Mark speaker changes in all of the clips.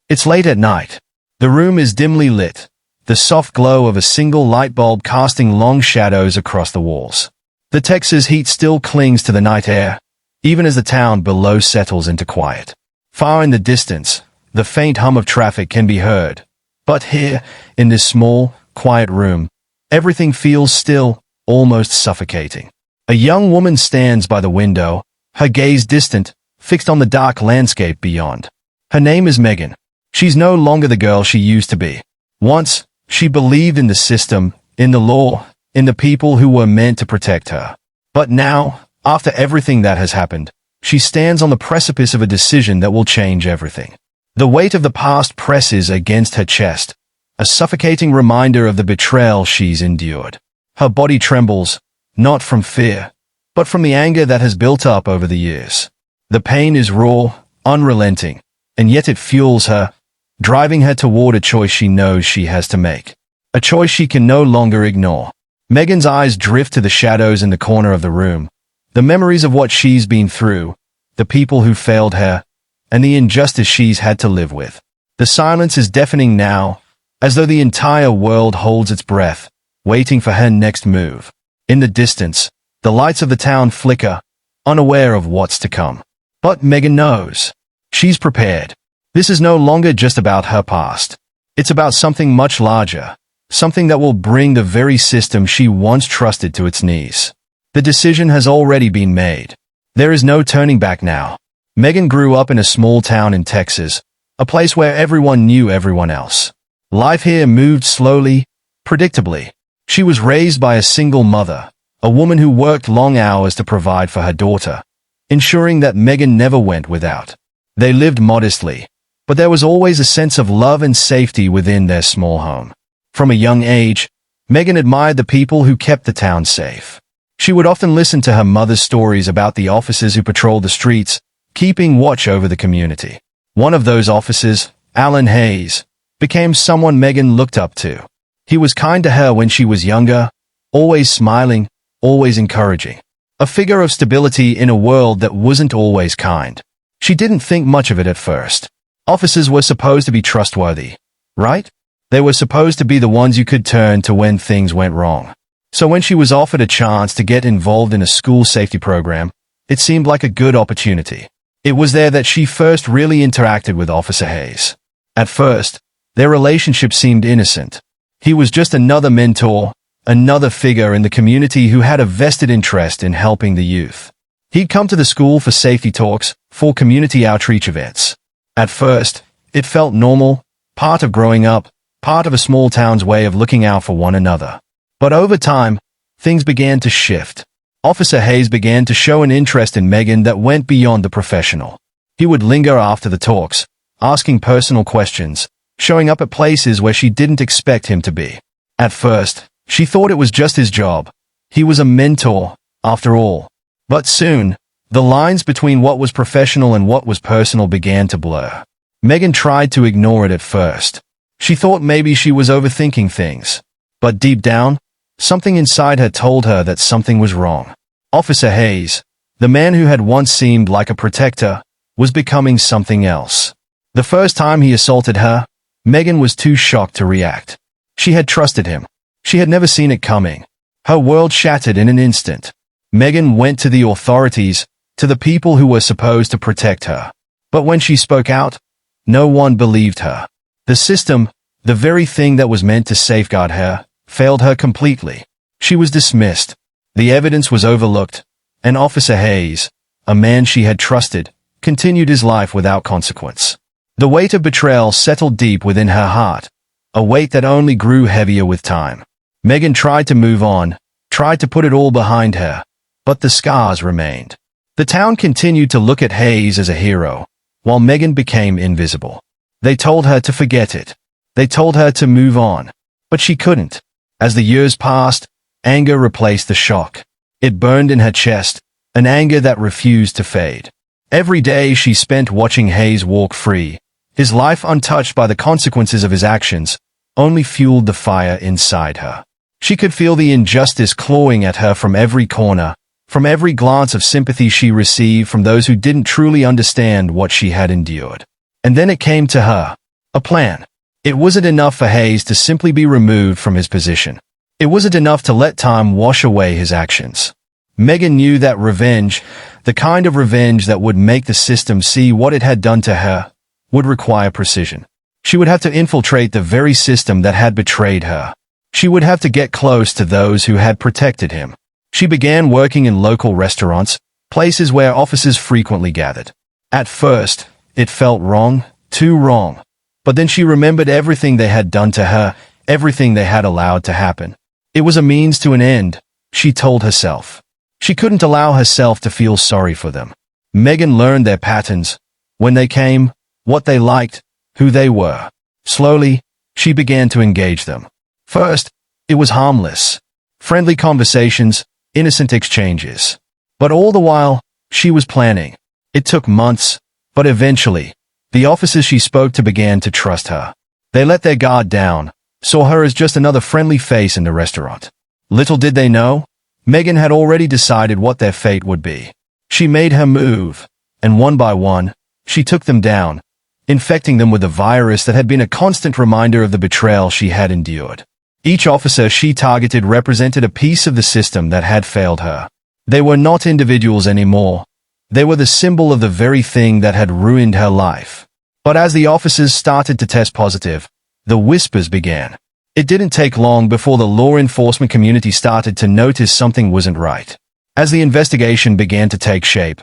Speaker 1: It's late at night. The room is dimly lit, the soft glow of a single light bulb casting long shadows across the walls. The Texas heat still clings to the night air, even as the town below settles into quiet. Far in the distance, the faint hum of traffic can be heard. But here, in this small, quiet room, everything feels still, almost suffocating. A young woman stands by the window, her gaze distant, fixed on the dark landscape beyond. Her name is Megan. She's no longer the girl she used to be. Once, she believed in the system, in the law, in the people who were meant to protect her. But now, after everything that has happened, she stands on the precipice of a decision that will change everything. The weight of the past presses against her chest, a suffocating reminder of the betrayal she's endured. Her body trembles, not from fear, but from the anger that has built up over the years. The pain is raw, unrelenting, and yet it fuels her, driving her toward a choice she knows she has to make. A choice she can no longer ignore. Megan's eyes drift to the shadows in the corner of the room, the memories of what she's been through, the people who failed her, and the injustice she's had to live with. The silence is deafening now, as though the entire world holds its breath, waiting for her next move. In the distance, the lights of the town flicker, unaware of what's to come. But Megan knows. She's prepared. This is no longer just about her past. It's about something much larger, something that will bring the very system she once trusted to its knees. The decision has already been made. There is no turning back now. Megan grew up in a small town in Texas, a place where everyone knew everyone else. Life here moved slowly, predictably. She was raised by a single mother, a woman who worked long hours to provide for her daughter, ensuring that Megan never went without. They lived modestly, but there was always a sense of love and safety within their small home. From a young age, Megan admired the people who kept the town safe. She would often listen to her mother's stories about the officers who patrolled the streets, keeping watch over the community. One of those officers, Alan Hayes, became someone Megan looked up to. He was kind to her when she was younger, always smiling, always encouraging. A figure of stability in a world that wasn't always kind. She didn't think much of it at first. Officers were supposed to be trustworthy, right? They were supposed to be the ones you could turn to when things went wrong. So when she was offered a chance to get involved in a school safety program, it seemed like a good opportunity. It was there that she first really interacted with Officer Hayes. At first, their relationship seemed innocent. He was just another mentor, another figure in the community who had a vested interest in helping the youth. He'd come to the school for safety talks, for community outreach events. At first, it felt normal, part of growing up, part of a small town's way of looking out for one another. But over time, things began to shift. Officer Hayes began to show an interest in Megan that went beyond the professional. He would linger after the talks, asking personal questions, showing up at places where she didn't expect him to be. At first, she thought it was just his job. He was a mentor, after all. But soon, the lines between what was professional and what was personal began to blur. Megan tried to ignore it at first. She thought maybe she was overthinking things. But deep down, something inside her told her that something was wrong. Officer Hayes, the man who had once seemed like a protector, was becoming something else. The first time he assaulted her, Megan was too shocked to react. She had trusted him. She had never seen it coming. Her world shattered in an instant. Megan went to the authorities, to the people who were supposed to protect her. But when she spoke out, no one believed her. The system, the very thing that was meant to safeguard her, failed her completely. She was dismissed. The evidence was overlooked, and Officer Hayes, a man she had trusted, continued his life without consequence. The weight of betrayal settled deep within her heart, a weight that only grew heavier with time. Megan tried to move on, tried to put it all behind her, but the scars remained. The town continued to look at Hayes as a hero, while Megan became invisible. They told her to forget it. They told her to move on. But she couldn't. As the years passed, anger replaced the shock. It burned in her chest, an anger that refused to fade. Every day she spent watching Hayes walk free, his life untouched by the consequences of his actions, only fueled the fire inside her. She could feel the injustice clawing at her from every corner, from every glance of sympathy she received from those who didn't truly understand what she had endured. And then it came to her, A plan. It wasn't enough for Hayes to simply be removed from his position. It wasn't enough to let time wash away his actions. Megan knew that revenge, the kind of revenge that would make the system see what it had done to her, would require precision. She would have to infiltrate the very system that had betrayed her. She would have to get close to those who had protected him. She began working in local restaurants, places where officers frequently gathered. At first, it felt wrong, too wrong. But then she remembered everything they had done to her, everything they had allowed to happen. It was a means to an end, she told herself. She couldn't allow herself to feel sorry for them. Megan learned their patterns, when they came, what they liked, who they were. Slowly, she began to engage them. First, it was harmless. Friendly conversations, innocent exchanges. But all the while, she was planning. It took months, but eventually, the officers she spoke to began to trust her. They let their guard down, saw her as just another friendly face in the restaurant. Little did they know, Megan had already decided what their fate would be. She made her move, and one by one, she took them down, infecting them with a virus that had been a constant reminder of the betrayal she had endured. Each officer she targeted represented a piece of the system that had failed her. They were not individuals anymore. They were the symbol of the very thing that had ruined her life. But as the officers started to test positive, the whispers began. It didn't take long before the law enforcement community started to notice something wasn't right. As the investigation began to take shape,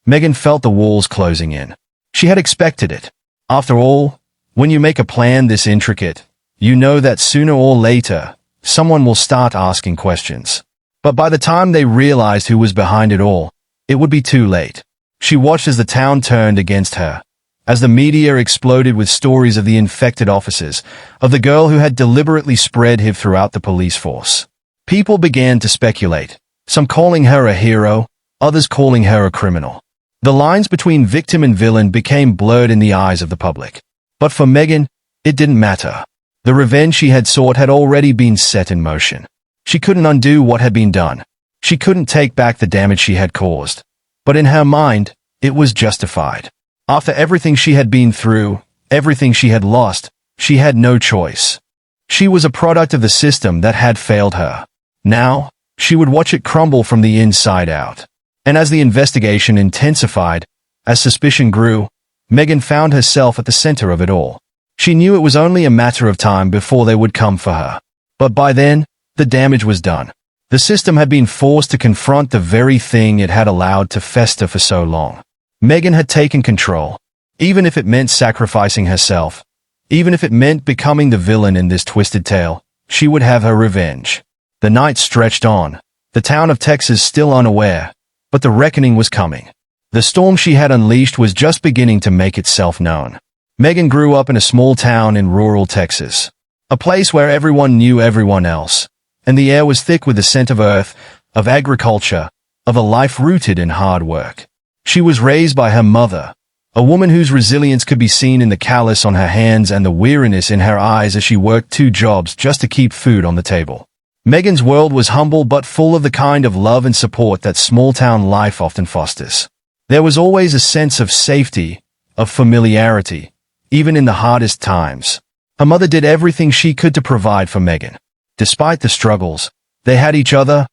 Speaker 1: Megan felt the walls closing in. She had expected it. After all, when you make a plan this intricate, you know that sooner or later, someone will start asking questions. But by the time they realized who was behind it all, it would be too late. She watched as the town turned against her, as the media exploded with stories of the infected officers, of the girl who had deliberately spread HIV throughout the police force. People began to speculate, some calling her a hero, others calling her a criminal. The lines between victim and villain became blurred in the eyes of the public. But for Megan, it didn't matter. The revenge she had sought had already been set in motion. She couldn't undo what had been done. She couldn't take back the damage she had caused. But in her mind, it was justified. After everything she had been through, everything she had lost, she had no choice. She was a product of the system that had failed her. Now, she would watch it crumble from the inside out. And as the investigation intensified, as suspicion grew, Megan found herself at the center of it all. She knew it was only a matter of time before they would come for her. But by then, the damage was done. The system had been forced to confront the very thing it had allowed to fester for so long. Megan had taken control, even if it meant sacrificing herself, even if it meant becoming the villain in this twisted tale. She would have her revenge. The night stretched on, the town of Texas still unaware, but the reckoning was coming. The storm she had unleashed was just beginning to make itself known. Megan grew up in a small town in rural Texas, a place where everyone knew everyone else, and the air was thick with the scent of earth, of agriculture, of a life rooted in hard work. She was raised by her mother, a woman whose resilience could be seen in the callus on her hands and the weariness in her eyes as she worked 2 jobs just to keep food on the table. Megan's world was humble but full of the kind of love and support that small-town life often fosters. There was always a sense of safety, of familiarity, even in the hardest times. Her mother did everything she could to provide for Megan. Despite the struggles, they had each other,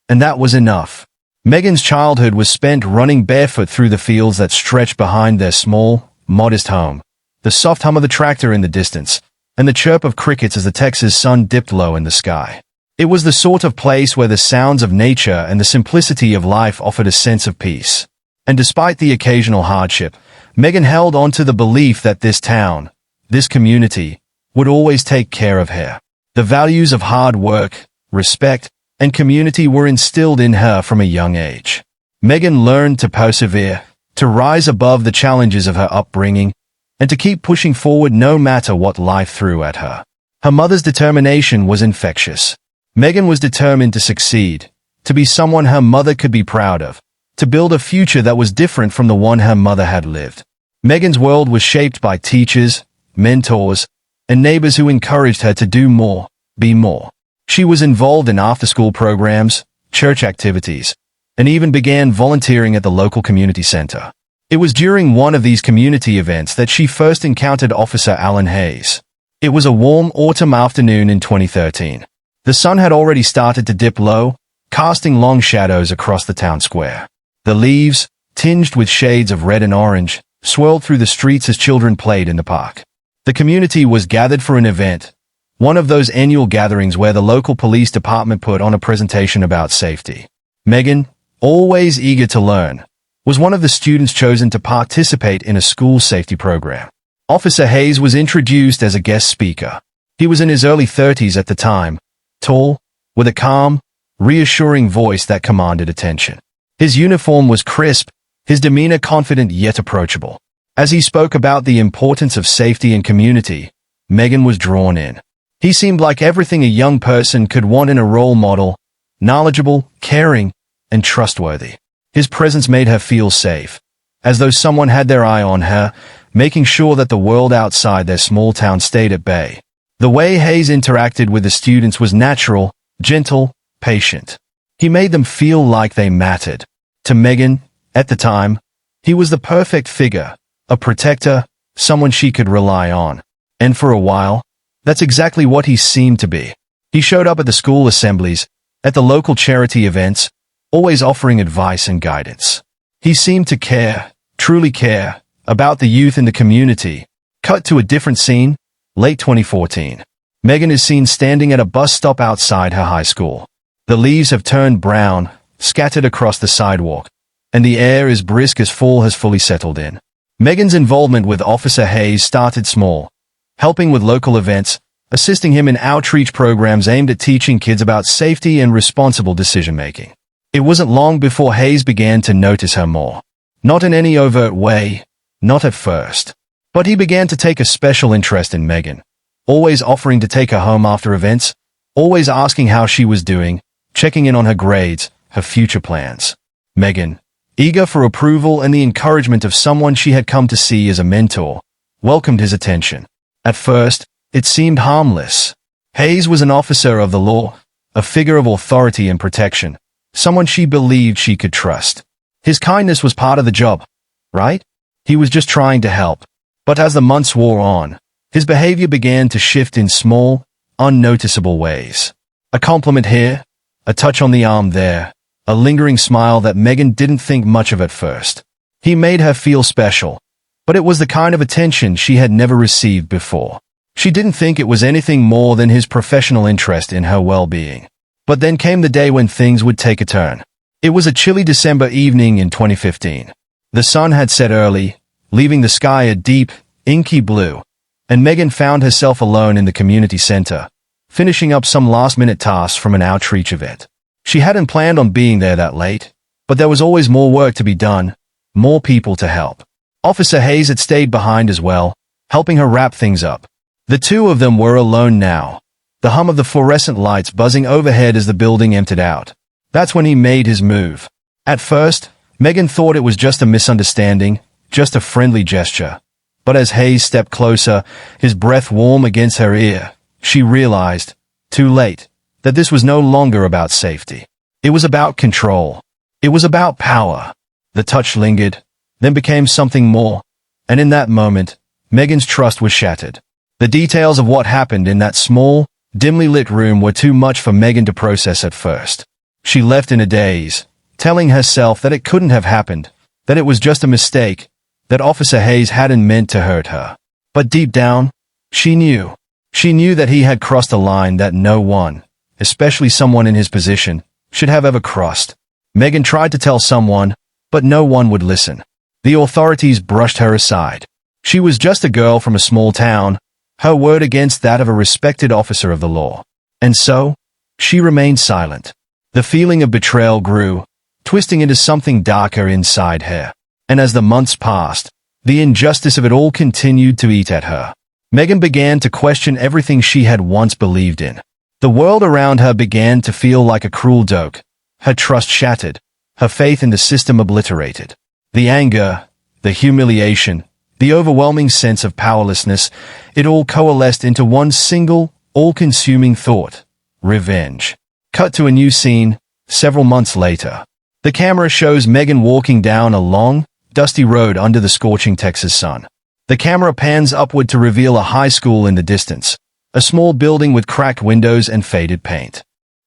Speaker 1: and that was enough. Megan's childhood was spent running barefoot through the fields that stretched behind their small, modest home, the soft hum of the tractor in the distance, and the chirp of crickets as the Texas sun dipped low in the sky. It was the sort of place where the sounds of nature and the simplicity of life offered a sense of peace. And despite the occasional hardship, Megan held on to the belief that this town, this community, would always take care of her. The values of hard work, respect, and community were instilled in her from a young age. Megan learned to persevere, to rise above the challenges of her upbringing, and to keep pushing forward no matter what life threw at her. Her mother's determination was infectious. Megan was determined to succeed, to be someone her mother could be proud of, to build a future that was different from the one her mother had lived. Megan's world was shaped by teachers, mentors, and neighbors who encouraged her to do more, be more. She was involved in after-school programs, church activities, and even began volunteering at the local community center. It was during one of these community events that she first encountered Officer Alan Hayes. It was a warm autumn afternoon in 2013. The sun had already started to dip low, casting long shadows across the town square. The leaves, tinged with shades of red and orange, swirled through the streets as children played in the park. The community was gathered for an event, one of those annual gatherings where the local police department put on a presentation about safety. Megan, always eager to learn, was one of the students chosen to participate in a school safety program. Officer Hayes was introduced as a guest speaker. He was in his early 30s at the time, tall, with a calm, reassuring voice that commanded attention. His uniform was crisp, his demeanor confident yet approachable. As he spoke about the importance of safety and community, Megan was drawn in. He seemed like everything a young person could want in a role model: knowledgeable, caring, and trustworthy. His presence made her feel safe, as though someone had their eye on her, making sure that the world outside their small town stayed at bay. The way Hayes interacted with the students was natural, gentle, patient. He made them feel like they mattered. To Megan, at the time, he was the perfect figure, a protector, someone she could rely on. And for a while, that's exactly what he seemed to be. He showed up at the school assemblies, at the local charity events, always offering advice and guidance. He seemed to care, truly care, about the youth in the community. Cut to a different scene, late 2014. Megan is seen standing at a bus stop outside her high school. The leaves have turned brown, scattered across the sidewalk, and the air is brisk as fall has fully settled in. Megan's involvement with Officer Hayes started small, helping with local events, assisting him in outreach programs aimed at teaching kids about safety and responsible decision-making. It wasn't long before Hayes began to notice her more. Not in any overt way, not at first. But he began to take a special interest in Megan, always offering to take her home after events, always asking how she was doing, checking in on her grades, her future plans. Megan, eager for approval and the encouragement of someone she had come to see as a mentor, welcomed his attention. At first, it seemed harmless. Hayes was an officer of the law, a figure of authority and protection, someone she believed she could trust. His kindness was part of the job, right? He was just trying to help. But as the months wore on, his behavior began to shift in small, unnoticeable ways. A compliment here, a touch on the arm there, a lingering smile that Megan didn't think much of at first. He made her feel special, but it was the kind of attention she had never received before. She didn't think it was anything more than his professional interest in her well-being. But then came the day when things would take a turn. It was a chilly December evening in 2015. The sun had set early, leaving the sky a deep, inky blue, and Megan found herself alone in the community center, finishing up some last-minute tasks from an outreach event. She hadn't planned on being there that late, but there was always more work to be done, more people to help. Officer Hayes had stayed behind as well, helping her wrap things up. The two of them were alone now, the hum of the fluorescent lights buzzing overhead as the building emptied out. That's when he made his move. At first, Megan thought it was just a misunderstanding, just a friendly gesture. But as Hayes stepped closer, his breath warm against her ear, she realized, too late, that this was no longer about safety. It was about control. It was about power. The touch lingered, then became something more, and in that moment, Megan's trust was shattered. The details of what happened in that small, dimly lit room were too much for Megan to process at first. She left in a daze, telling herself that it couldn't have happened, that it was just a mistake, that Officer Hayes hadn't meant to hurt her. But deep down, she knew. She knew that he had crossed a line that no one, especially someone in his position, should have ever crossed. Megan tried to tell someone, but no one would listen. The authorities brushed her aside. She was just a girl from a small town, her word against that of a respected officer of the law. And so, she remained silent. The feeling of betrayal grew, twisting into something darker inside her. And as the months passed, the injustice of it all continued to eat at her. Megan began to question everything she had once believed in. The world around her began to feel like a cruel joke, her trust shattered, her faith in the system obliterated. The anger, the humiliation, the overwhelming sense of powerlessness, it all coalesced into one single, all-consuming thought: revenge. Cut to a new scene, several months later. The camera shows Megan walking down a long, dusty road under the scorching Texas sun. The camera pans upward to reveal a high school in the distance, a small building with cracked windows and faded paint.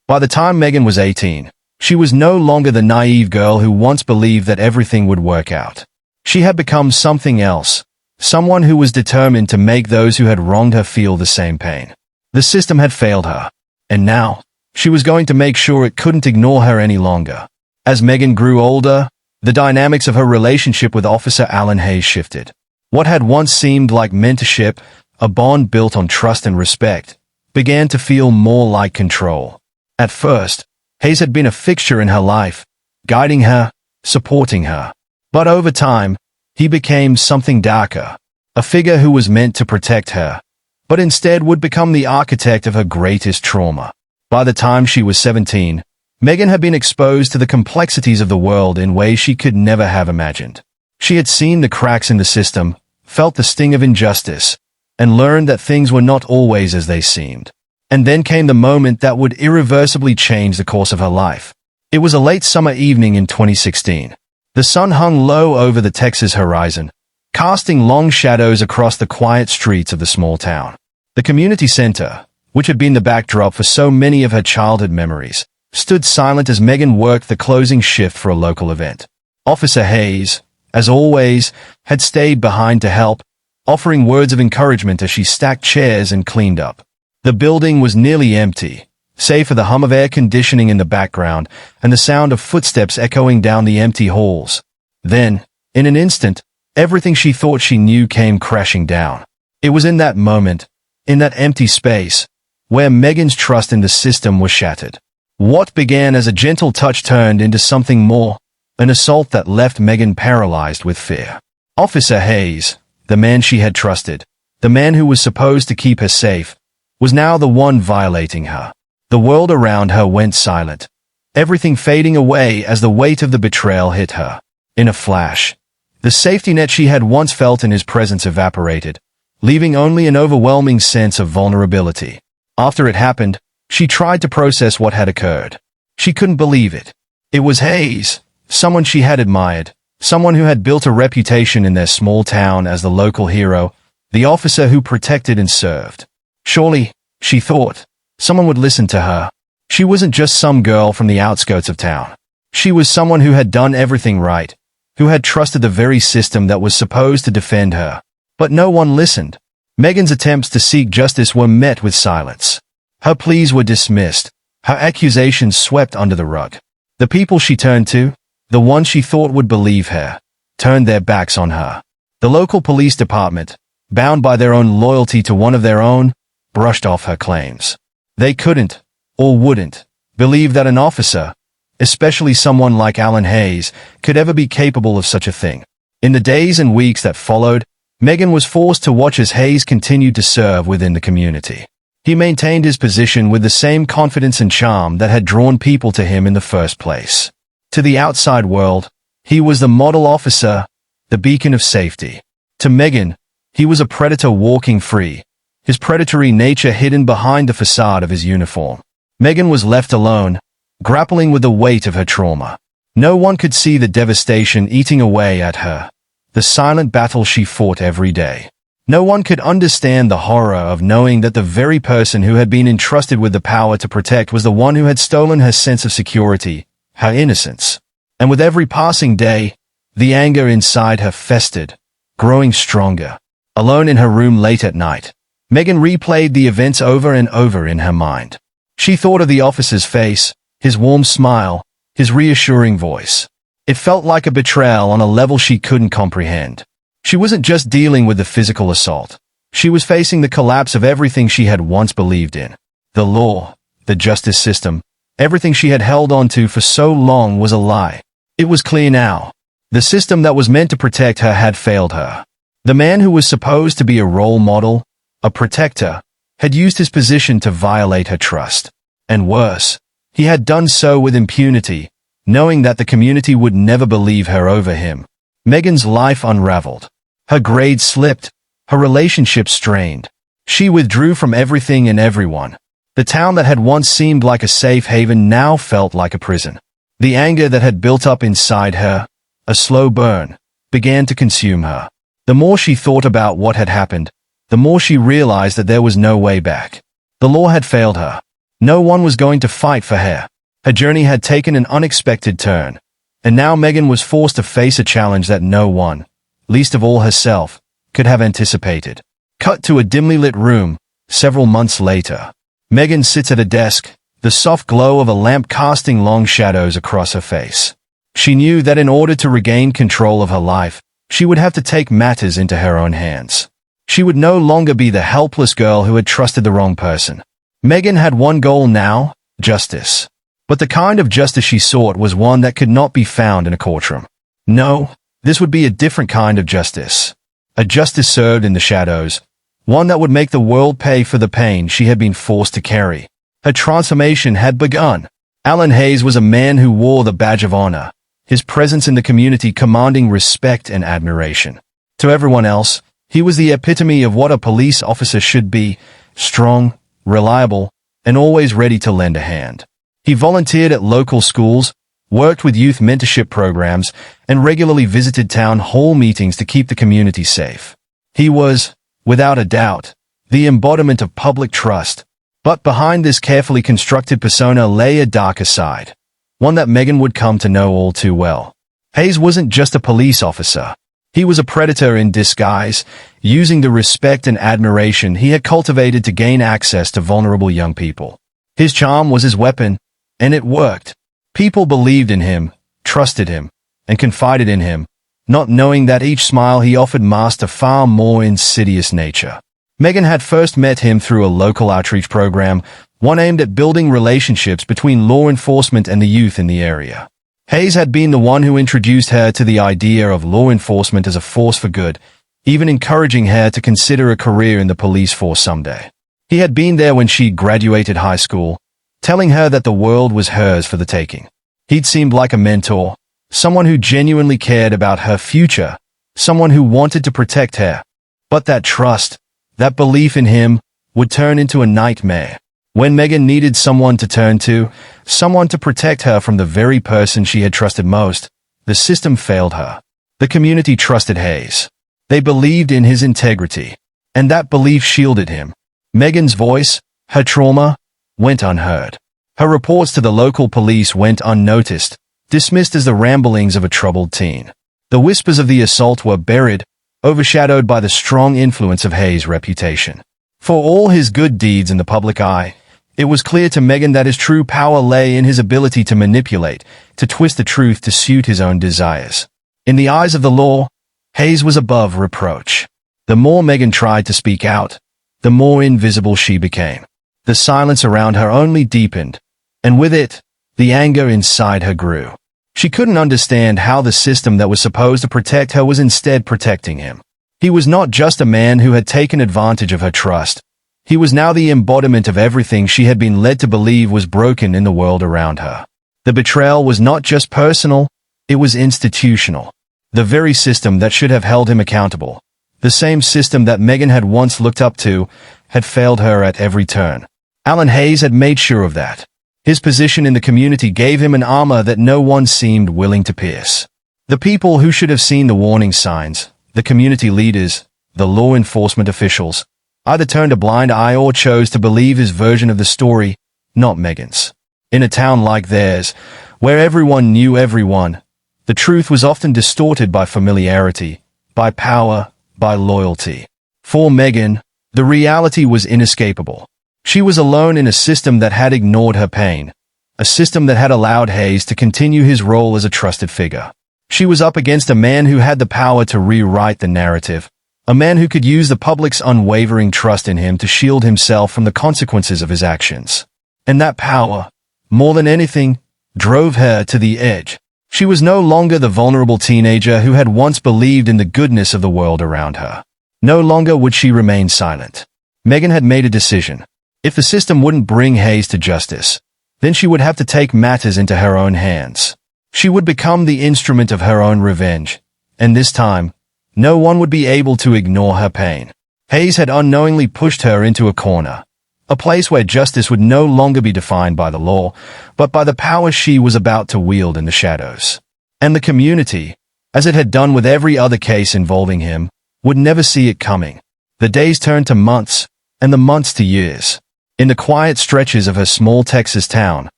Speaker 1: By the time Megan was 18, she was no longer the naive girl who once believed that everything would work out. She had become something else, someone who was determined to make those who had wronged her feel the same pain. The system had failed her, and now, she was going to make sure it couldn't ignore her any longer. As Megan grew older, the dynamics of her relationship with Officer Alan Hayes shifted. What had once seemed like mentorship, a bond built on trust and respect, began to feel more like control. At first, Hayes had been a fixture in her life, guiding her, supporting her. But over time, he became something darker, a figure who was meant to protect her, but instead would become the architect of her greatest trauma. By the time she was 17, Megan had been exposed to the complexities of the world in ways she could never have imagined. She had seen the cracks in the system, felt the sting of injustice, and learned that things were not always as they seemed. And then came the moment that would irreversibly change the course of her life. It was a late summer evening in 2016. The sun hung low over the Texas horizon, casting long shadows across the quiet streets of the small town. The community center, which had been the backdrop for so many of her childhood memories, stood silent as Megan worked the closing shift for a local event. Officer Hayes, as always, had stayed behind to help, offering words of encouragement as she stacked chairs and cleaned up. The building was nearly empty, save for the hum of air conditioning in the background and the sound of footsteps echoing down the empty halls. Then, in an instant, everything she thought she knew came crashing down. It was in that moment, in that empty space, where Megan's trust in the system was shattered. What began as a gentle touch turned into something more, an assault that left Megan paralyzed with fear. Officer Hayes, the man she had trusted, the man who was supposed to keep her safe, was now the one violating her. The world around her went silent, everything fading away as the weight of the betrayal hit her. In a flash, the safety net she had once felt in his presence evaporated, leaving only an overwhelming sense of vulnerability. After it happened, she tried to process what had occurred. She couldn't believe it. It was Hayes, someone she had admired, someone who had built a reputation in their small town as the local hero, the officer who protected and served. Surely, she thought, someone would listen to her. She wasn't just some girl from the outskirts of town. She was someone who had done everything right, who had trusted the very system that was supposed to defend her. But no one listened. Megan's attempts to seek justice were met with silence. Her pleas were dismissed, her accusations swept under the rug. The people she turned to, the ones she thought would believe her, turned their backs on her. The local police department, bound by their own loyalty to one of their own, brushed off her claims. They couldn't, or wouldn't, believe that an officer, especially someone like Alan Hayes, could ever be capable of such a thing. In the days and weeks that followed, Megan was forced to watch as Hayes continued to serve within the community. He maintained his position with the same confidence and charm that had drawn people to him in the first place. To the outside world, he was the model officer, the beacon of safety. To Megan, he was a predator walking free, his predatory nature hidden behind the facade of his uniform. Megan was left alone, grappling with the weight of her trauma. No one could see the devastation eating away at her, the silent battle she fought every day. No one could understand the horror of knowing that the very person who had been entrusted with the power to protect was the one who had stolen her sense of security, her innocence. And with every passing day, the anger inside her festered, growing stronger. Alone in her room late at night, Megan replayed the events over and over in her mind. She thought of the officer's face, his warm smile, his reassuring voice. It felt like a betrayal on a level she couldn't comprehend. She wasn't just dealing with the physical assault. She was facing the collapse of everything she had once believed in. The law, the justice system, everything she had held on to for so long was a lie. It was clear now. The system that was meant to protect her had failed her. The man who was supposed to be a role model, a protector, had used his position to violate her trust. And worse, he had done so with impunity, knowing that the community would never believe her over him. Megan's life unraveled. Her grades slipped, her relationships strained. She withdrew from everything and everyone. The town that had once seemed like a safe haven now felt like a prison. The anger that had built up inside her, a slow burn, began to consume her. The more she thought about what had happened, the more she realized that there was no way back. The law had failed her. No one was going to fight for her. Her journey had taken an unexpected turn, and now Megan was forced to face a challenge that no one, least of all herself, could have anticipated. Cut to a dimly lit room, several months later. Megan sits at a desk, the soft glow of a lamp casting long shadows across her face. She knew that in order to regain control of her life, she would have to take matters into her own hands. She would no longer be the helpless girl who had trusted the wrong person. Megan had one goal now: justice. But the kind of justice she sought was one that could not be found in a courtroom. No, this would be a different kind of justice. A justice served in the shadows, one that would make the world pay for the pain she had been forced to carry. Her transformation had begun. Alan Hayes was a man who wore the badge of honor, his presence in the community commanding respect and admiration. To everyone else, he was the epitome of what a police officer should be: strong, reliable, and always ready to lend a hand. He volunteered at local schools, worked with youth mentorship programs, and regularly visited town hall meetings to keep the community safe. He was, without a doubt, the embodiment of public trust. But behind this carefully constructed persona lay a darker side, one that Megan would come to know all too well. Hayes wasn't just a police officer. He was a predator in disguise, using the respect and admiration he had cultivated to gain access to vulnerable young people. His charm was his weapon, and it worked. People believed in him, trusted him, and confided in him, not knowing that each smile he offered masked a far more insidious nature. Megan had first met him through a local outreach program, one aimed at building relationships between law enforcement and the youth in the area. Hayes had been the one who introduced her to the idea of law enforcement as a force for good, even encouraging her to consider a career in the police force someday. He had been there when she graduated high school, telling her that the world was hers for the taking. He'd seemed like a mentor, someone who genuinely cared about her future, someone who wanted to protect her. But that trust, that belief in him, would turn into a nightmare. When Megan needed someone to turn to, someone to protect her from the very person she had trusted most, the system failed her. The community trusted Hayes. They believed in his integrity, and that belief shielded him. Megan's voice, her trauma, went unheard. Her reports to the local police went unnoticed, dismissed as the ramblings of a troubled teen. The whispers of the assault were buried, overshadowed by the strong influence of Hayes' reputation. For all his good deeds in the public eye, it was clear to Megan that his true power lay in his ability to manipulate, to twist the truth to suit his own desires. In the eyes of the law, Hayes was above reproach. The more Megan tried to speak out, the more invisible she became. The silence around her only deepened, and with it, the anger inside her grew. She couldn't understand how the system that was supposed to protect her was instead protecting him. He was not just a man who had taken advantage of her trust. He was now the embodiment of everything she had been led to believe was broken in the world around her. The betrayal was not just personal, it was institutional. The very system that should have held him accountable, the same system that Megan had once looked up to, had failed her at every turn. Alan Hayes had made sure of that. His position in the community gave him an armor that no one seemed willing to pierce. The people who should have seen the warning signs, the community leaders, the law enforcement officials, either turned a blind eye or chose to believe his version of the story, not Megan's. In a town like theirs, where everyone knew everyone, the truth was often distorted by familiarity, by power, by loyalty. For Megan, the reality was inescapable. She was alone in a system that had ignored her pain, a system that had allowed Hayes to continue his role as a trusted figure. She was up against a man who had the power to rewrite the narrative, a man who could use the public's unwavering trust in him to shield himself from the consequences of his actions. And that power, more than anything, drove her to the edge. She was no longer the vulnerable teenager who had once believed in the goodness of the world around her. No longer would she remain silent. Megan had made a decision. If the system wouldn't bring Hayes to justice, then she would have to take matters into her own hands. She would become the instrument of her own revenge, and this time, no one would be able to ignore her pain. Hayes had unknowingly pushed her into a corner, a place where justice would no longer be defined by the law, but by the power she was about to wield in the shadows. And the community, as it had done with every other case involving him, would never see it coming. The days turned to months, and the months to years. In the quiet stretches of her small Texas town,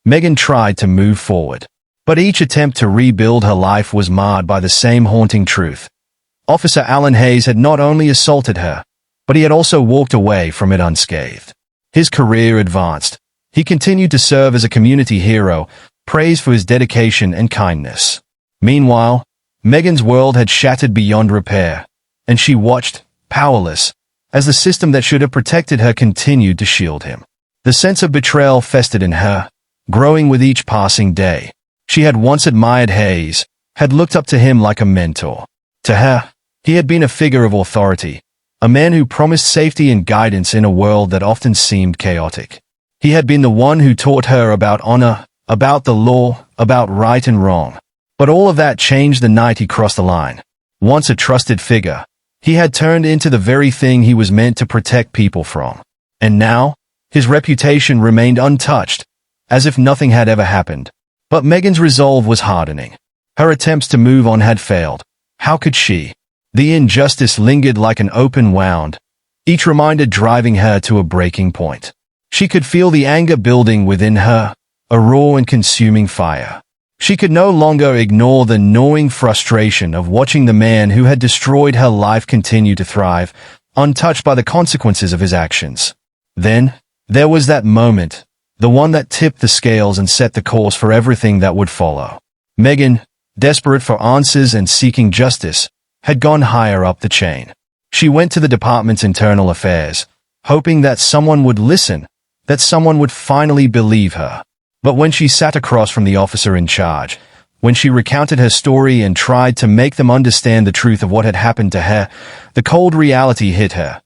Speaker 1: Megan tried to move forward. But each attempt to rebuild her life was marred by the same haunting truth. Officer Alan Hayes had not only assaulted her, but he had also walked away from it unscathed. His career advanced. He continued to serve as a community hero, praised for his dedication and kindness. Meanwhile, Megan's world had shattered beyond repair, and she watched, powerless, as the system that should have protected her continued to shield him. The sense of betrayal festered in her, growing with each passing day. She had once admired Hayes, had looked up to him like a mentor. To her, he had been a figure of authority, a man who promised safety and guidance in a world that often seemed chaotic. He had been the one who taught her about honor, about the law, about right and wrong. But all of that changed the night he crossed the line. Once a trusted figure, he had turned into the very thing he was meant to protect people from. And now, his reputation remained untouched, as if nothing had ever happened. But Megan's resolve was hardening. Her attempts to move on had failed. How could she? The injustice lingered like an open wound, each reminder driving her to a breaking point. She could feel the anger building within her, a raw and consuming fire. She could no longer ignore the gnawing frustration of watching the man who had destroyed her life continue to thrive, untouched by the consequences of his actions. Then, there was that moment, the one that tipped the scales and set the course for everything that would follow. Megan, desperate for answers and seeking justice, had gone higher up the chain. She went to the department's internal affairs, hoping that someone would listen, that someone would finally believe her. But when she sat across from the officer in charge, when she recounted her story and tried to make them understand the truth of what had happened to her, the cold reality hit her.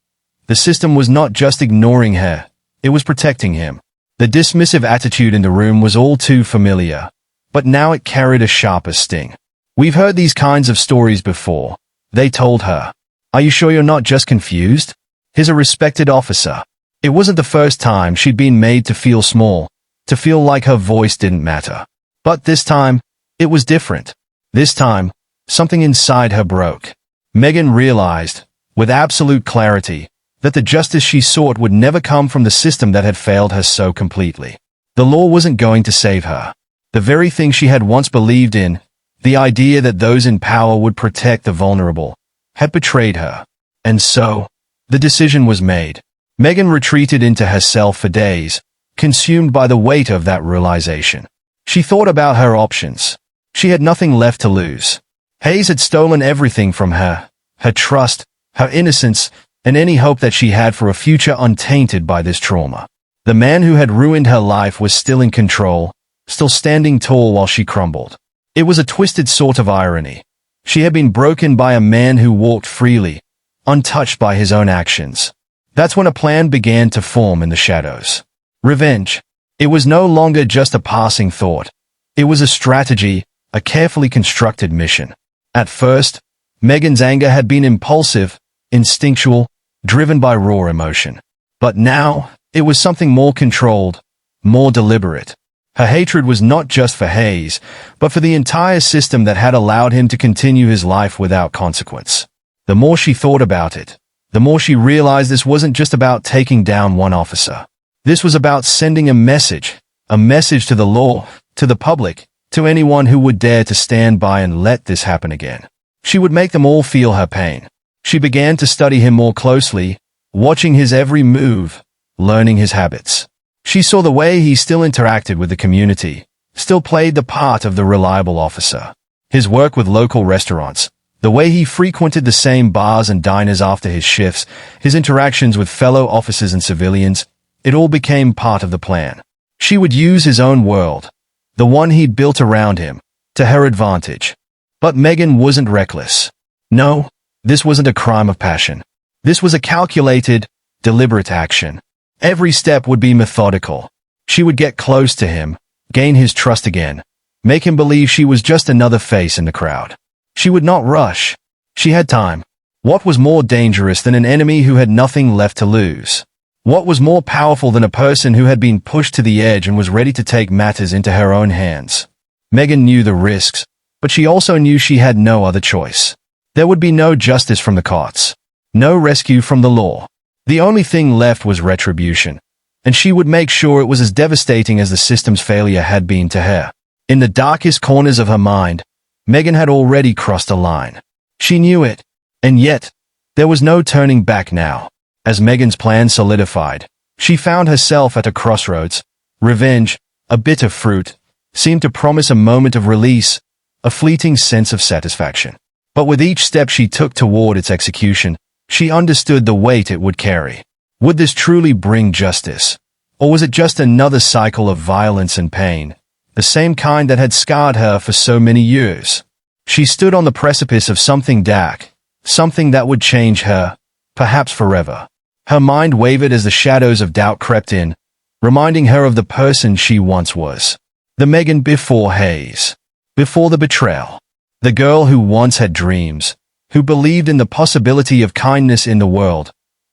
Speaker 1: The system was not just ignoring her, it was protecting him. The dismissive attitude in the room was all too familiar, but now it carried a sharper sting. "We've heard these kinds of stories before," they told her. "Are you sure you're not just confused?" He's a respected officer. It wasn't the first time she'd been made to feel small, to feel like her voice didn't matter. But this time, it was different. This time, something inside her broke. Megan realized, with absolute clarity, that the justice she sought would never come from the system that had failed her so completely. The law wasn't going to save her. The very thing she had once believed in, the idea that those in power would protect the vulnerable, had betrayed her. And so, the decision was made. Megan retreated into herself for days, consumed by the weight of that realization. She thought about her options. She had nothing left to lose. Hayes had stolen everything from her, her trust, her innocence, and any hope that she had for a future untainted by this trauma. The man who had ruined her life was still in control, still standing tall while she crumbled. It was a twisted sort of irony. She had been broken by a man who walked freely, untouched by his own actions. That's when a plan began to form in the shadows. Revenge. It was no longer just a passing thought. It was a strategy, a carefully constructed mission. At first, Megan's anger had been impulsive, instinctual, driven by raw emotion. But now, it was something more controlled, more deliberate. Her hatred was not just for Hayes, but for the entire system that had allowed him to continue his life without consequence. The more she thought about it, the more she realized this wasn't just about taking down one officer. This was about sending a message to the law, to the public, to anyone who would dare to stand by and let this happen again. She would make them all feel her pain. She began to study him more closely, watching his every move, learning his habits. She saw the way he still interacted with the community, still played the part of the reliable officer. His work with local restaurants, the way he frequented the same bars and diners after his shifts, his interactions with fellow officers and civilians, it all became part of the plan. She would use his own world, the one he'd built around him, to her advantage. But Megan wasn't reckless. No, this wasn't a crime of passion. This was a calculated, deliberate action. Every step would be methodical. She would get close to him, gain his trust again, make him believe she was just another face in the crowd. She would not rush. She had time. What was more dangerous than an enemy who had nothing left to lose? What was more powerful than a person who had been pushed to the edge and was ready to take matters into her own hands? Megan knew the risks, But she also knew she had no other choice. There would be no justice from the courts. No rescue from the law. The only thing left was retribution. And she would make sure it was as devastating as the system's failure had been to her. In the darkest corners of her mind, Megan had already crossed a line. She knew it. And yet, there was no turning back now. As Megan's plan solidified, she found herself at a crossroads. Revenge, a bitter fruit, seemed to promise a moment of release, a fleeting sense of satisfaction. But with each step she took toward its execution, she understood the weight it would carry. Would this truly bring justice? Or was it just another cycle of violence and pain, the same kind that had scarred her for so many years? She stood on the precipice of something dark, something that would change her, perhaps forever. Her mind wavered as the shadows of doubt crept in, reminding her of the person she once was. The Megan before Hayes. Before the betrayal. The girl who once had dreams, who believed in the possibility of kindness in the world,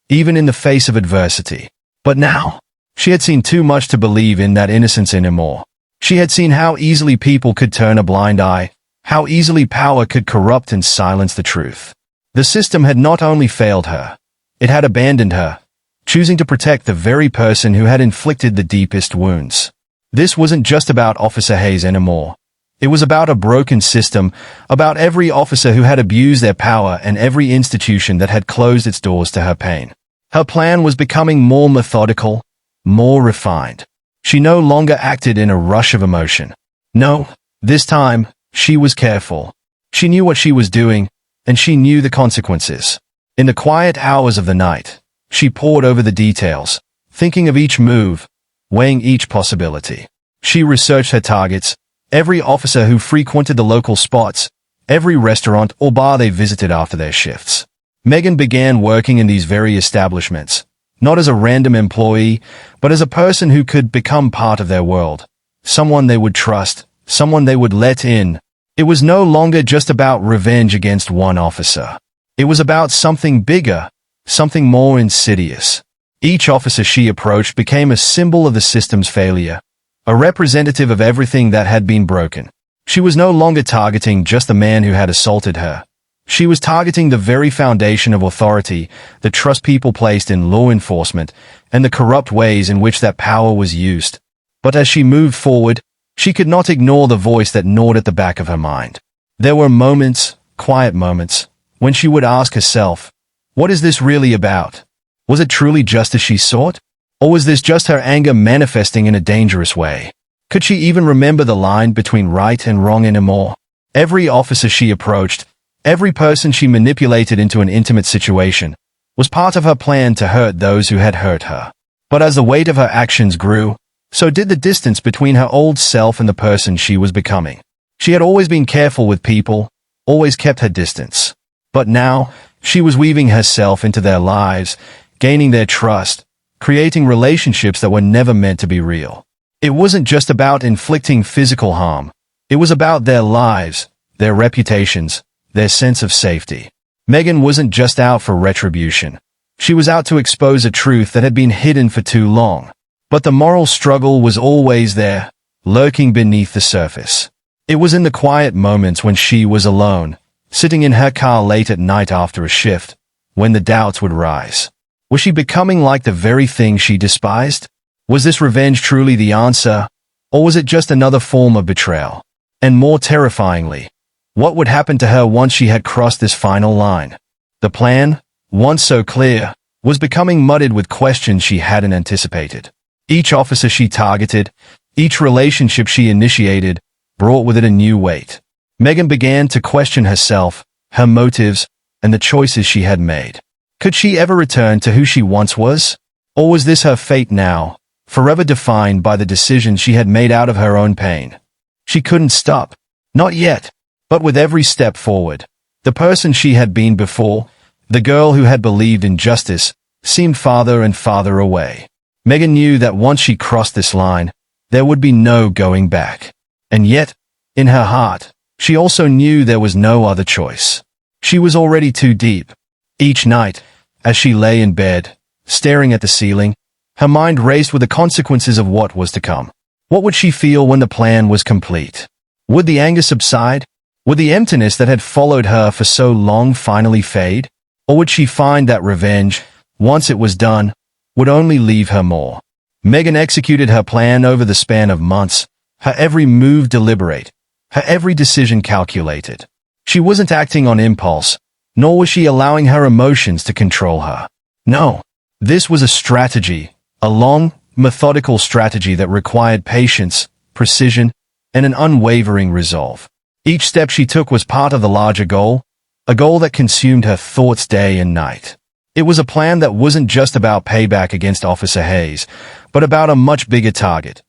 Speaker 1: even in the face of adversity. But now, she had seen too much to believe in that innocence anymore. She had seen how easily people could turn a blind eye, how easily power could corrupt and silence the truth. The system had not only failed her, it had abandoned her, choosing to protect the very person who had inflicted the deepest wounds. This wasn't just about Officer Hayes anymore. It was about a broken system, about every officer who had abused their power and every institution that had closed its doors to her pain. Her plan was becoming more methodical, more refined. She no longer acted in a rush of emotion. No, this time, she was careful. She knew what she was doing, and she knew the consequences. In the quiet hours of the night, she pored over the details, thinking of each move, weighing each possibility. She researched her targets, every officer who frequented the local spots, every restaurant or bar they visited after their shifts. Megan began working in these very establishments, not as a random employee, but as a person who could become part of their world, someone they would trust, someone they would let in. It was no longer just about revenge against one officer. It was about something bigger, something more insidious. Each officer she approached became a symbol of the system's failure, a representative of everything that had been broken. She was no longer targeting just the man who had assaulted her. She was targeting the very foundation of authority, the trust people placed in law enforcement, and the corrupt ways in which that power was used. But as she moved forward, she could not ignore the voice that gnawed at the back of her mind. There were moments, quiet moments, when she would ask herself, what is this really about? Was it truly justice she sought? Or was this just her anger manifesting in a dangerous way? Could she even remember the line between right and wrong anymore? Every officer she approached, every person she manipulated into an intimate situation, was part of her plan to hurt those who had hurt her. But as the weight of her actions grew, so did the distance between her old self and the person she was becoming. She had always been careful with people, always kept her distance. But now, she was weaving herself into their lives, gaining their trust, creating relationships that were never meant to be real. It wasn't just about inflicting physical harm. It was about their lives, their reputations, their sense of safety. Megan wasn't just out for retribution. She was out to expose a truth that had been hidden for too long. But the moral struggle was always there, lurking beneath the surface. It was in the quiet moments when she was alone, sitting in her car late at night after a shift, when the doubts would rise. Was she becoming like the very thing she despised? Was this revenge truly the answer? Or was it just another form of betrayal? And more terrifyingly, what would happen to her once she had crossed this final line? The plan, once so clear, was becoming muddied with questions she hadn't anticipated. Each officer she targeted, each relationship she initiated, brought with it a new weight. Megan began to question herself, her motives, and the choices she had made. Could she ever return to who she once was? Or was this her fate now, forever defined by the decisions she had made out of her own pain? She couldn't stop. Not yet. But with every step forward, the person she had been before, the girl who had believed in justice, seemed farther and farther away. Megan knew that once she crossed this line, there would be no going back. And yet, in her heart, she also knew there was no other choice. She was already too deep. Each night, as she lay in bed, staring at the ceiling, her mind raced with the consequences of what was to come. What would she feel when the plan was complete? Would the anger subside? Would the emptiness that had followed her for so long finally fade? Or would she find that revenge, once it was done, would only leave her more? Megan executed her plan over the span of months, her every move deliberate, her every decision calculated. She wasn't acting on impulse, nor was she allowing her emotions to control her. No, this was a strategy, a long, methodical strategy that required patience, precision, and an unwavering resolve. Each step she took was part of the larger goal, a goal that consumed her thoughts day and night. It was a plan that wasn't just about payback against Officer Hayes, but about a much bigger target.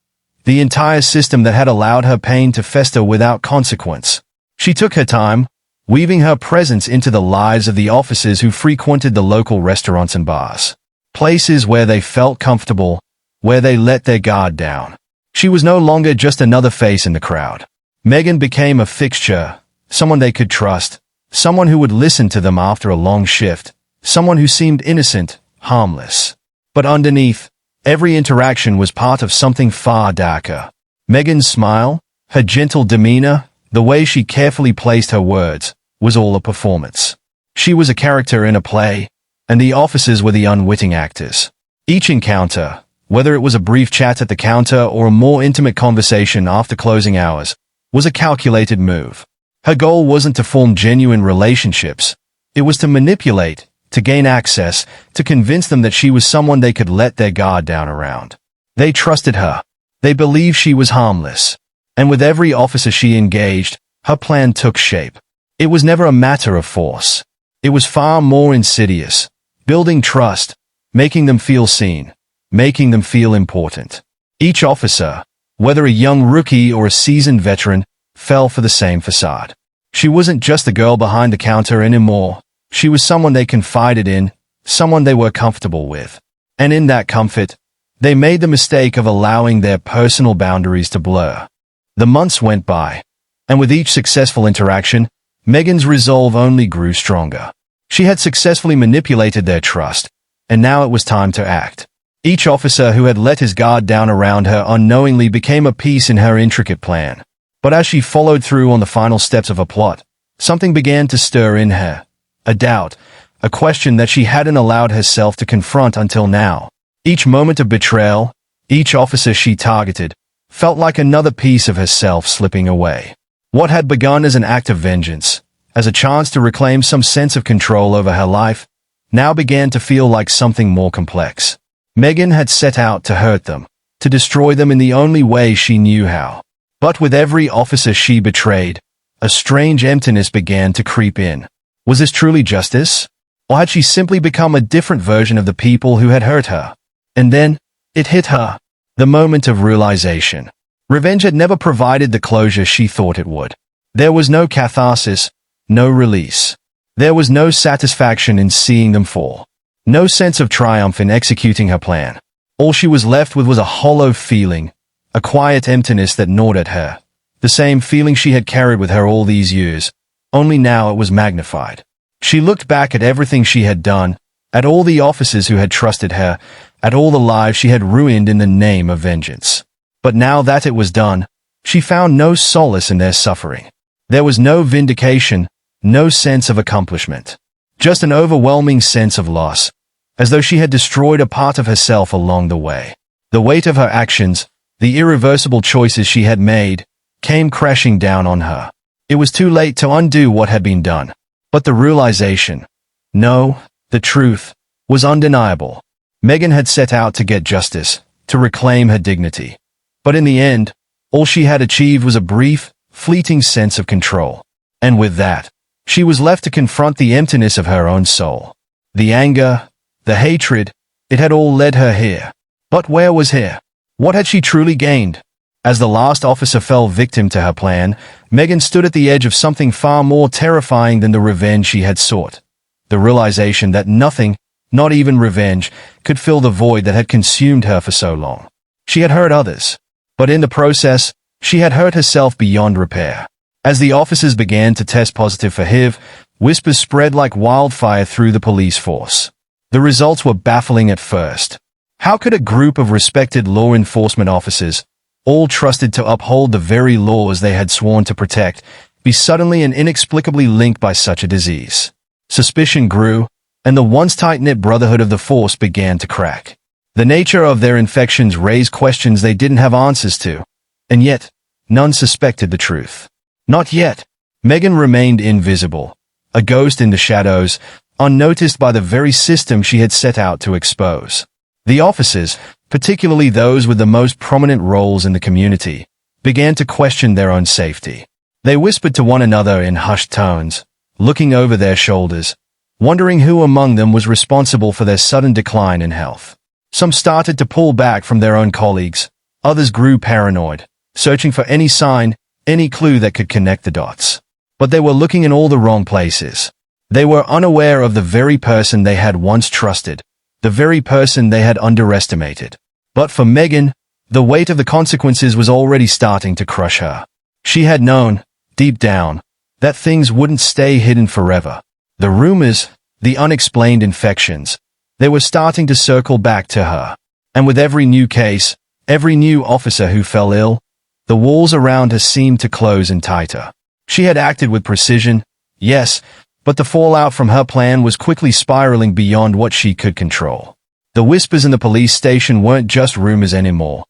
Speaker 1: The entire system that had allowed her pain to fester without consequence. She took her time, weaving her presence into the lives of the officers who frequented the local restaurants and bars. Places where they felt comfortable, where they let their guard down. She was no longer just another face in the crowd. Megan became a fixture, someone they could trust, someone who would listen to them after a long shift, someone who seemed innocent, harmless. But underneath, every interaction was part of something far darker. Megan's smile, her gentle demeanor, the way she carefully placed her words, was all a performance. She was a character in a play, and the officers were the unwitting actors. Each encounter, whether it was a brief chat at the counter or a more intimate conversation after closing hours, was a calculated move. Her goal wasn't to form genuine relationships. It was to manipulate, to gain access, to convince them that she was someone they could let their guard down around. They trusted her. They believed she was harmless. And with every officer she engaged, her plan took shape. It was never a matter of force. It was far more insidious, building trust, making them feel seen, making them feel important. Each officer, whether a young rookie or a seasoned veteran, fell for the same facade. She wasn't just the girl behind the counter anymore. She was someone they confided in, someone they were comfortable with. And in that comfort, they made the mistake of allowing their personal boundaries to blur. The months went by, and with each successful interaction, Megan's resolve only grew stronger. She had successfully manipulated their trust, and now it was time to act. Each officer who had let his guard down around her unknowingly became a piece in her intricate plan. But as she followed through on the final steps of her plot, something began to stir in her. A doubt, a question that she hadn't allowed herself to confront until now. Each moment of betrayal, each officer she targeted, felt like another piece of herself slipping away. What had begun as an act of vengeance, as a chance to reclaim some sense of control over her life, now began to feel like something more complex. Megan had set out to hurt them, to destroy them in the only way she knew how. But with every officer she betrayed, a strange emptiness began to creep in. Was this truly justice? Or had she simply become a different version of the people who had hurt her? And then, it hit her. The moment of realization. Revenge had never provided the closure she thought it would. There was no catharsis, no release. There was no satisfaction in seeing them fall. No sense of triumph in executing her plan. All she was left with was a hollow feeling, a quiet emptiness that gnawed at her. The same feeling she had carried with her all these years, only now it was magnified. She looked back at everything she had done, at all the officers who had trusted her, at all the lives she had ruined in the name of vengeance. But now that it was done, she found no solace in their suffering. There was no vindication, no sense of accomplishment. Just an overwhelming sense of loss, as though she had destroyed a part of herself along the way. The weight of her actions, the irreversible choices she had made, came crashing down on her. It was too late to undo what had been done. But the realization, no, the truth, was undeniable. Megan had set out to get justice, to reclaim her dignity. But in the end, all she had achieved was a brief, fleeting sense of control. And with that, she was left to confront the emptiness of her own soul. The anger, the hatred, it had all led her here. But where was here? What had she truly gained? As the last officer fell victim to her plan, Megan stood at the edge of something far more terrifying than the revenge she had sought. The realization that nothing, not even revenge, could fill the void that had consumed her for so long. She had hurt others, but in the process, she had hurt herself beyond repair. As the officers began to test positive for HIV, whispers spread like wildfire through the police force. The results were baffling at first. How could a group of respected law enforcement officers, all trusted to uphold the very laws they had sworn to protect, be suddenly and inexplicably linked by such a disease? Suspicion grew, and the once tight-knit brotherhood of the force began to crack. The nature of their infections raised questions they didn't have answers to, and yet, none suspected the truth. Not yet. Megan remained invisible, a ghost in the shadows, unnoticed by the very system she had set out to expose. The officers, particularly those with the most prominent roles in the community, began to question their own safety. They whispered to one another in hushed tones, looking over their shoulders, wondering who among them was responsible for their sudden decline in health. Some started to pull back from their own colleagues, others grew paranoid, searching for any sign, any clue that could connect the dots. But they were looking in all the wrong places. They were unaware of the very person they had once trusted, the very person they had underestimated. But for Megan, the weight of the consequences was already starting to crush her. She had known, deep down, that things wouldn't stay hidden forever. The rumors, the unexplained infections, they were starting to circle back to her. And with every new case, every new officer who fell ill, the walls around her seemed to close in tighter. She had acted with precision, yes, but the fallout from her plan was quickly spiraling beyond what she could control. The whispers in the police station weren't just rumors anymore.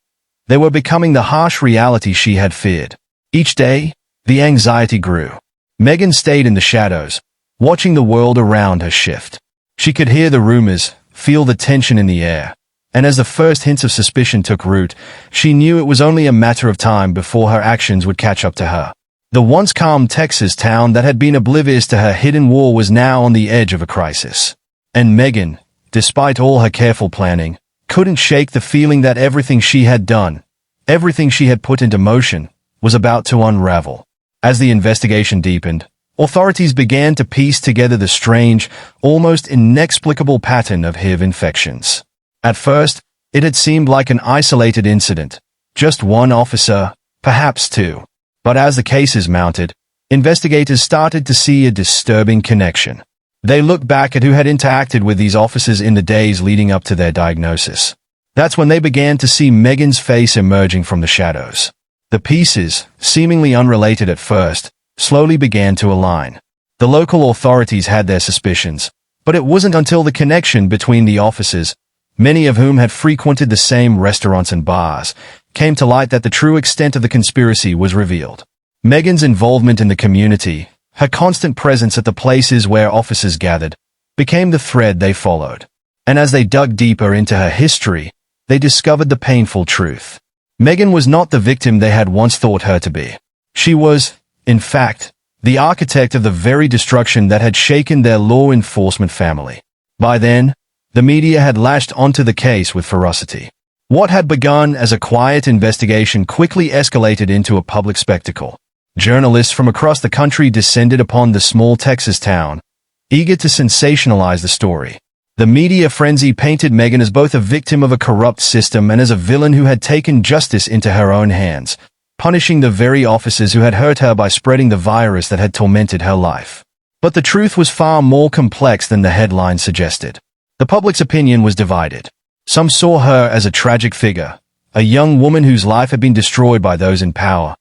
Speaker 1: They were becoming the harsh reality she had feared. Each day, the anxiety grew. Megan stayed in the shadows, watching the world around her shift. She could hear the rumors, feel the tension in the air, and as the first hints of suspicion took root, she knew it was only a matter of time before her actions would catch up to her. The once calm Texas town that had been oblivious to her hidden war was now on the edge of a crisis. And Megan, despite all her careful planning, couldn't shake the feeling that everything she had done, everything she had put into motion, was about to unravel. As the investigation deepened, authorities began to piece together the strange, almost inexplicable pattern of HIV infections. At first, it had seemed like an isolated incident, just one officer, perhaps two. But as the cases mounted, investigators started to see a disturbing connection. They looked back at who had interacted with these officers in the days leading up to their diagnosis. That's when they began to see Megan's face emerging from the shadows. The pieces, seemingly unrelated at first, slowly began to align. The local authorities had their suspicions, but it wasn't until the connection between the officers, many of whom had frequented the same restaurants and bars, came to light that the true extent of the conspiracy was revealed. Megan's involvement in the community, her constant presence at the places where officers gathered, became the thread they followed. And as they dug deeper into her history, they discovered the painful truth. Megan was not the victim they had once thought her to be. She was, in fact, the architect of the very destruction that had shaken their law enforcement family. By then, the media had lashed onto the case with ferocity. What had begun as a quiet investigation quickly escalated into a public spectacle. Journalists from across the country descended upon the small Texas town, eager to sensationalize the story. The media frenzy painted Megan as both a victim of a corrupt system and as a villain who had taken justice into her own hands, punishing the very officers who had hurt her by spreading the virus that had tormented her life. But the truth was far more complex than the headline suggested. The public's opinion was divided. Some saw her as a tragic figure, a young woman whose life had been destroyed by those in power.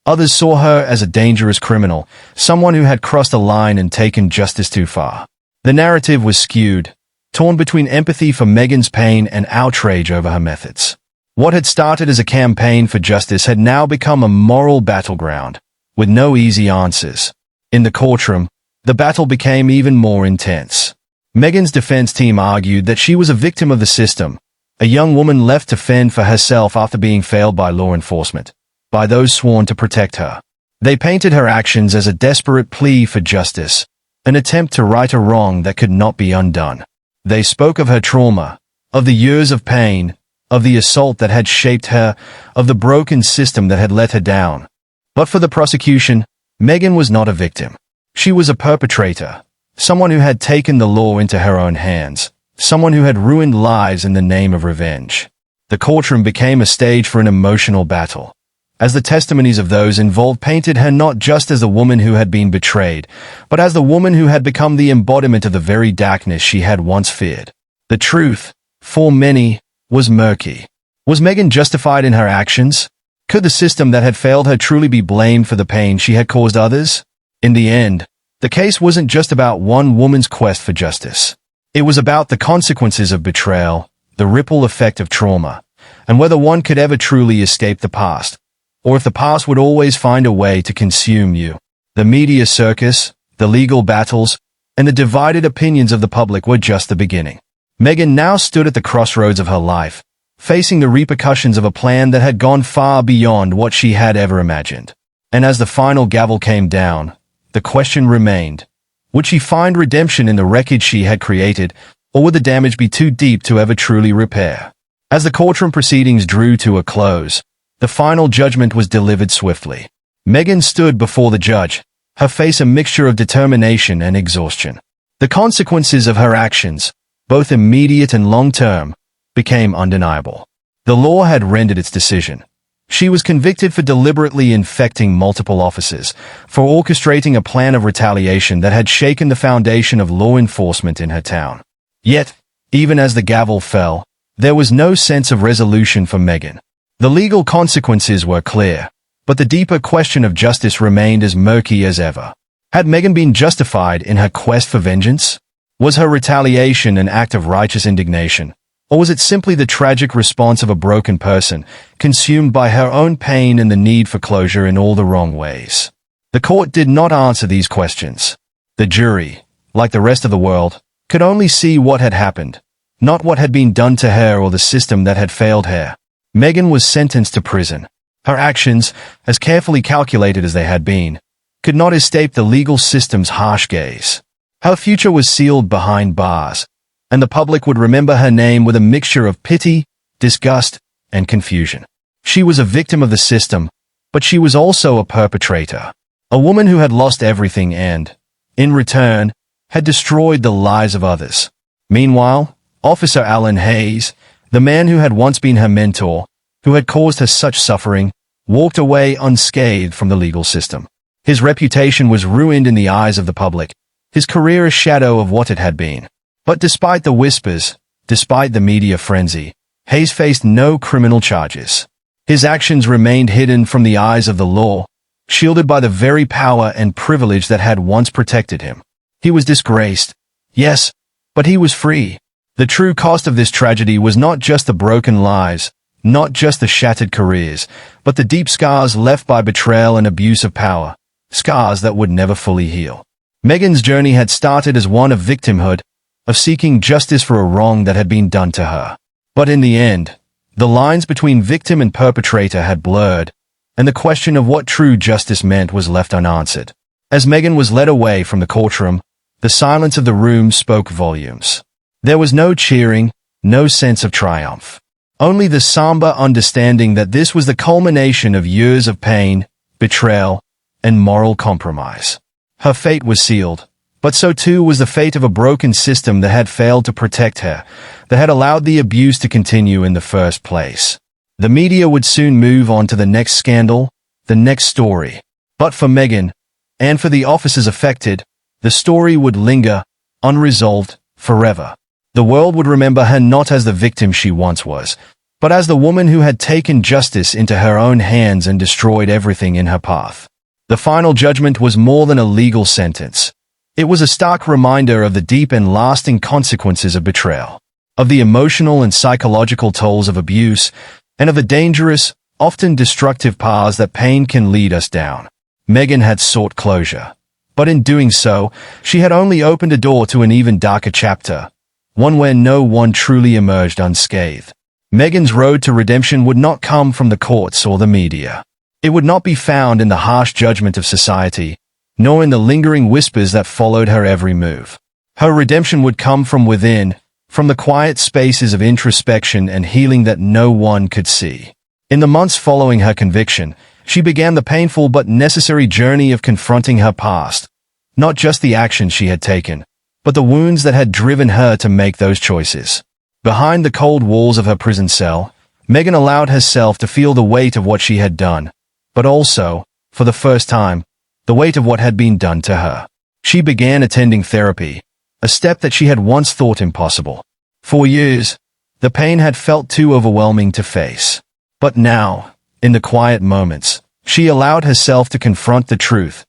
Speaker 1: Others saw her as a dangerous criminal, someone who had crossed a line and taken justice too far. The narrative was skewed, torn between empathy for Megan's pain and outrage over her methods. What had started as a campaign for justice had now become a moral battleground, with no easy answers. In the courtroom, the battle became even more intense. Megan's defense team argued that she was a victim of the system, a young woman left to fend for herself after being failed by law enforcement, by those sworn to protect her. They painted her actions as a desperate plea for justice, an attempt to right a wrong that could not be undone. They spoke of her trauma, of the years of pain, of the assault that had shaped her, of the broken system that had let her down. But for the prosecution, Megan was not a victim. She was a perpetrator. Someone who had taken the law into her own hands, someone who had ruined lives in the name of revenge. The courtroom became a stage for an emotional battle, as the testimonies of those involved painted her not just as the woman who had been betrayed, but as the woman who had become the embodiment of the very darkness she had once feared. The truth, for many, was murky. Was Megan justified in her actions? Could the system that had failed her truly be blamed for the pain she had caused others? In the end, the case wasn't just about one woman's quest for justice. It was about the consequences of betrayal, the ripple effect of trauma, and whether one could ever truly escape the past, or if the past would always find a way to consume you. The media circus, the legal battles, and the divided opinions of the public were just the beginning. Meghan now stood at the crossroads of her life, facing the repercussions of a plan that had gone far beyond what she had ever imagined. And as the final gavel came down, the question remained: would she find redemption in the wreckage she had created, or would the damage be too deep to ever truly repair? As the courtroom proceedings drew to a close, the final judgment was delivered swiftly. Meghan stood before the judge, her face a mixture of determination and exhaustion. The consequences of her actions, both immediate and long-term, became undeniable. The law had rendered its decision. She was convicted for deliberately infecting multiple officers, for orchestrating a plan of retaliation that had shaken the foundation of law enforcement in her town. Yet, even as the gavel fell, there was no sense of resolution for Meghan. The legal consequences were clear, but the deeper question of justice remained as murky as ever. Had Meghan been justified in her quest for vengeance? Was her retaliation an act of righteous indignation? Or was it simply the tragic response of a broken person, consumed by her own pain and the need for closure in all the wrong ways? The court did not answer these questions. The jury, like the rest of the world, could only see what had happened, not what had been done to her or the system that had failed her. Meghan was sentenced to prison. Her actions, as carefully calculated as they had been, could not escape the legal system's harsh gaze. Her future was sealed behind bars, and the public would remember her name with a mixture of pity, disgust, and confusion. She was a victim of the system, but she was also a perpetrator. A woman who had lost everything and, in return, had destroyed the lives of others. Meanwhile, Officer Alan Hayes, the man who had once been her mentor, who had caused her such suffering, walked away unscathed from the legal system. His reputation was ruined in the eyes of the public, his career a shadow of what it had been. But despite the whispers, despite the media frenzy, Hayes faced no criminal charges. His actions remained hidden from the eyes of the law, shielded by the very power and privilege that had once protected him. He was disgraced, yes, but he was free. The true cost of this tragedy was not just the broken lives, not just the shattered careers, but the deep scars left by betrayal and abuse of power, scars that would never fully heal. Meghan's journey had started as one of victimhood, of seeking justice for a wrong that had been done to her. But in the end, the lines between victim and perpetrator had blurred, and the question of what true justice meant was left unanswered. As Meghan was led away from the courtroom, the silence of the room spoke volumes. There was no cheering, no sense of triumph. Only the somber understanding that this was the culmination of years of pain, betrayal, and moral compromise. Her fate was sealed, but so too was the fate of a broken system that had failed to protect her, that had allowed the abuse to continue in the first place. The media would soon move on to the next scandal, the next story. But for Meghan, and for the officers affected, the story would linger, unresolved, forever. The world would remember her not as the victim she once was, but as the woman who had taken justice into her own hands and destroyed everything in her path. The final judgment was more than a legal sentence. It was a stark reminder of the deep and lasting consequences of betrayal, of the emotional and psychological tolls of abuse, and of the dangerous, often destructive paths that pain can lead us down. Meghan had sought closure, but in doing so, she had only opened a door to an even darker chapter, one where no one truly emerged unscathed. Meghan's road to redemption would not come from the courts or the media. It would not be found in the harsh judgment of society, nor in the lingering whispers that followed her every move. Her redemption would come from within, from the quiet spaces of introspection and healing that no one could see. In the months following her conviction, she began the painful but necessary journey of confronting her past, not just the actions she had taken, but the wounds that had driven her to make those choices. Behind the cold walls of her prison cell, Meghan allowed herself to feel the weight of what she had done, but also, for the first time, the weight of what had been done to her. She began attending therapy, a step that she had once thought impossible. For years, the pain had felt too overwhelming to face. But now, In the quiet moments, she allowed herself to confront the truth.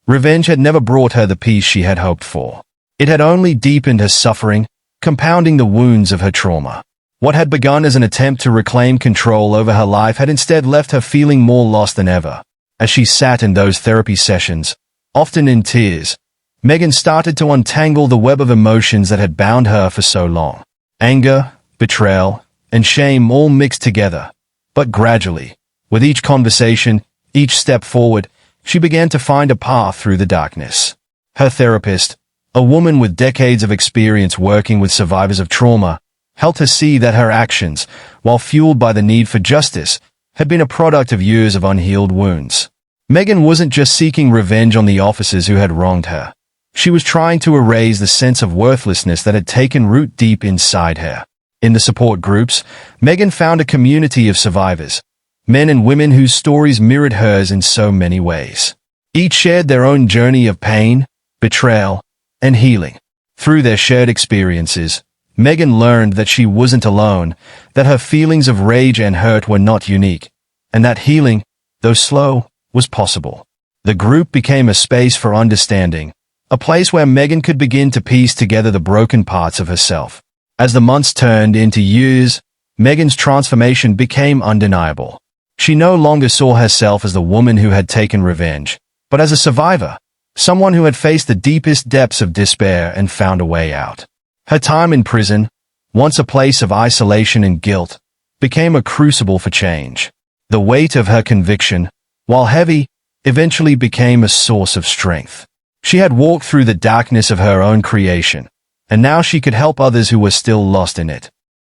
Speaker 1: Revenge had never brought her the peace she had hoped for. It had only deepened her suffering, compounding the wounds of her trauma. What had begun as an attempt to reclaim control over her life had instead left her feeling more lost than ever. As she sat in those therapy sessions, often in tears, Megan started to untangle the web of emotions that had bound her for so long. Anger, betrayal, and shame all mixed together. But gradually, with each conversation, each step forward, she began to find a path through the darkness. Her therapist, a woman with decades of experience working with survivors of trauma, helped her see that her actions, while fueled by the need for justice, had been a product of years of unhealed wounds. Megan wasn't just seeking revenge on the officers who had wronged her. She was trying to erase the sense of worthlessness that had taken root deep inside her. In the support groups, Megan found a community of survivors, men and women whose stories mirrored hers in so many ways. Each shared their own journey of pain, betrayal, and healing. Through their shared experiences, Megan learned that she wasn't alone, that her feelings of rage and hurt were not unique, and that healing, though slow, was possible. The group became a space for understanding, a place where Megan could begin to piece together the broken parts of herself. As the months turned into years, Megan's transformation became undeniable. She no longer saw herself as the woman who had taken revenge, but as a survivor, someone who had faced the deepest depths of despair and found a way out. Her time in prison, once a place of isolation and guilt, became a crucible for change. The weight of her conviction, while heavy, eventually became a source of strength. She had walked through the darkness of her own creation, and now she could help others who were still lost in it.